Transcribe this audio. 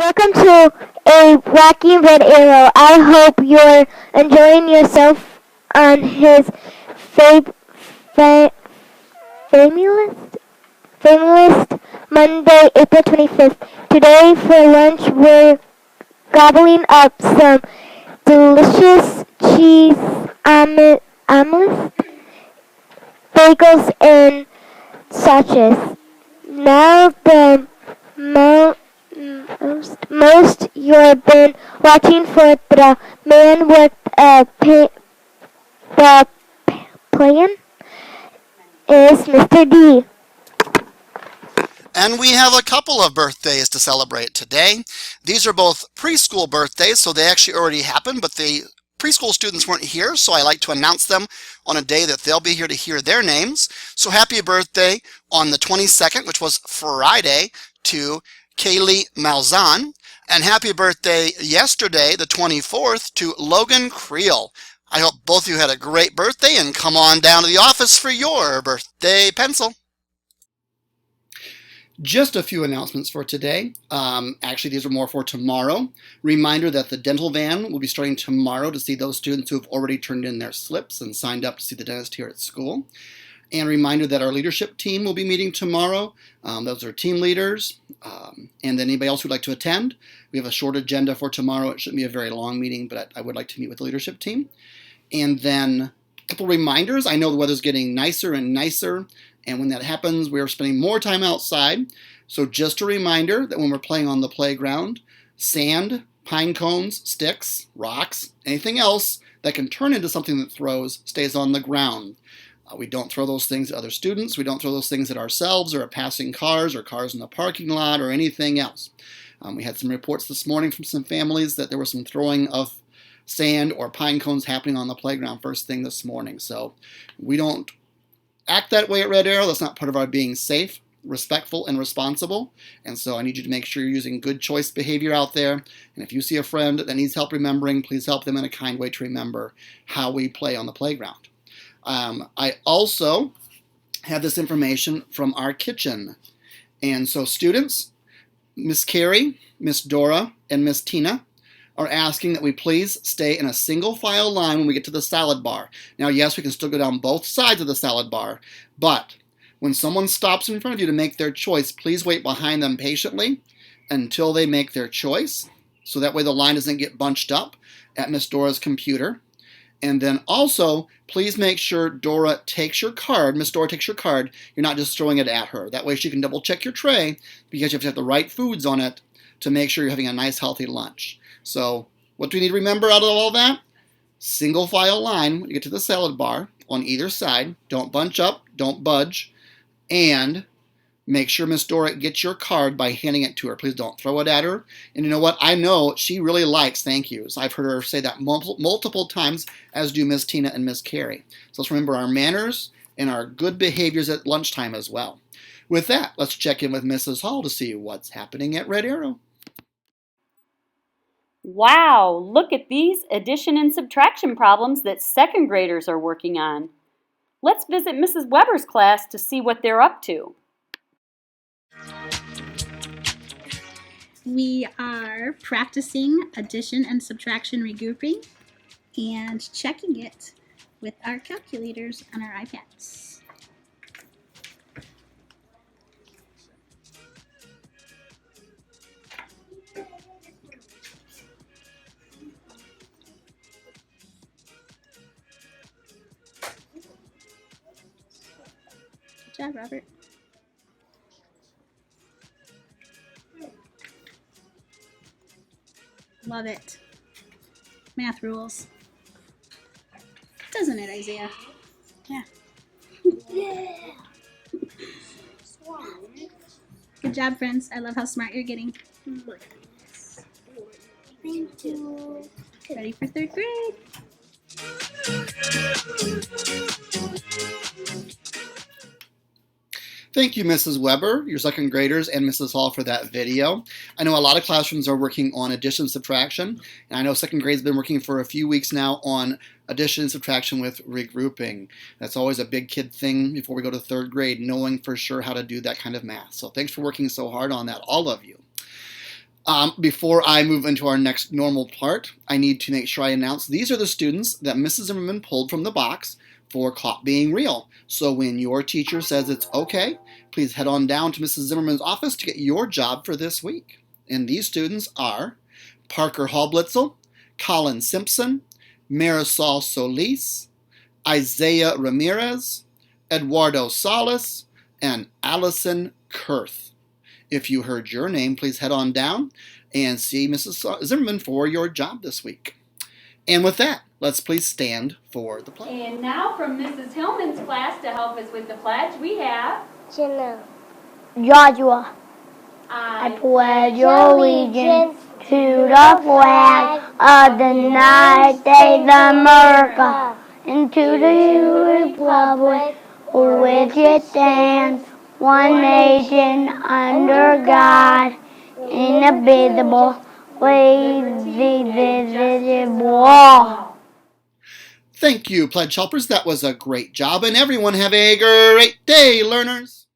Welcome to a wacky red arrow. I hope you're enjoying yourself on his fab- fa- famous Monday, April 25th. Today for lunch we're gobbling up some delicious cheese omelets, bagels, and sausages. Now the mo- most you've been watching for the man with the plan is Mr. D. And we have a couple of birthdays to celebrate today. These are both preschool birthdays, so they actually already happened, but the preschool students weren't here, so I like to announce them on a day that they'll be here to hear their names. So happy birthday on the 22nd, which was Friday, to Kaylee Malzahn. And happy birthday yesterday, the 24th, to Logan Creel. I hope both of you had a great birthday and come on down to the office for your birthday pencil. Just a few announcements for today. Actually, these are more for tomorrow. Reminder that the dental van will be starting tomorrow to see those students who have already turned in their slips and signed up to see the dentist here at school. And reminder that our leadership team will be meeting tomorrow. Those are team leaders. And then anybody else who'd like to attend. We have a short agenda for tomorrow. It shouldn't be a very long meeting, but I would like to meet with the leadership team. And then a couple reminders. I know the weather's getting nicer and nicer, and when that happens, we are spending more time outside. So just a reminder that when we're playing on the playground, sand, pine cones, sticks, rocks, anything else that can turn into something that throws stays on the ground. We don't throw those things at other students. We don't throw those things at ourselves or at passing cars or cars in the parking lot or anything else. We had some reports this morning from some families that there was some throwing of sand or pine cones happening on the playground first thing this morning. So we don't act that way at Red Arrow. That's not part of our being safe, respectful, and responsible. And so I need you to make sure you're using good choice behavior out there. And if you see a friend that needs help remembering, please help them in a kind way to remember how we play on the playground. I also have this information from our kitchen. And so students, Miss Carrie, Miss Dora, and Miss Tina are asking that we please stay in a single file line when we get to the salad bar. Now, yes, we can still go down both sides of the salad bar, but when someone stops in front of you to make their choice, please wait behind them patiently until they make their choice, so that way the line doesn't get bunched up at Miss Dora's computer. And then also, please make sure Dora takes your card. Miss Dora takes your card. You're not just throwing it at her. That way she can double check your tray, because you have to have the right foods on it to make sure you're having a nice, healthy lunch. So what do we need to remember out of all that? Single file line when you get to the salad bar on either side. Don't bunch up, don't budge, and make sure Miss Dora gets your card by handing it to her. Please don't throw it at her. And you know what? I know she really likes thank yous. I've heard her say that multiple times, as do Miss Tina and Miss Carrie. So let's remember our manners and our good behaviors at lunchtime as well. With that, let's check in with Mrs. Hall to see what's happening at Red Arrow. Wow, look at these addition and subtraction problems that second graders are working on. Let's visit Mrs. Weber's class to see what they're up to. We are practicing addition and subtraction regrouping and checking it with our calculators on our iPads. Good job, Robert. Love it. Math rules. Doesn't it, Isaiah? Yeah. Yeah. Good job, friends. I love how smart you're getting. Thank you. Ready for third grade? Thank you, Mrs. Weber, your second graders, and Mrs. Hall for that video. I know a lot of classrooms are working on addition and subtraction, and I know second grade's been working for a few weeks now on addition and subtraction with regrouping. That's always a big kid thing before we go to third grade, knowing for sure how to do that kind of math. So thanks for working so hard on that, all of you. Before I move into our next normal part, I need to make sure I announce these are the students that Mrs. Zimmerman pulled from the box for Caught Being Real. So when your teacher says it's okay, please head on down to Mrs. Zimmerman's office to get your job for this week. And these students are Parker Hallblitzel, Colin Simpson, Marisol Solis, Isaiah Ramirez, Eduardo Salas, and Allison Kurth. If you heard your name, please head on down and see Mrs. Zimmerman for your job this week. And with that, let's please stand for the pledge. And now from Mrs. Hillman's class to help us with the pledge, we have Janelle. Joshua. I I pledge allegiance to the flag of the United States of America and to the republic for which it stands, one nation, under God, indivisible, with indivisible. Thank you, Pledge Helpers. That was a great job. And everyone have a great day, learners.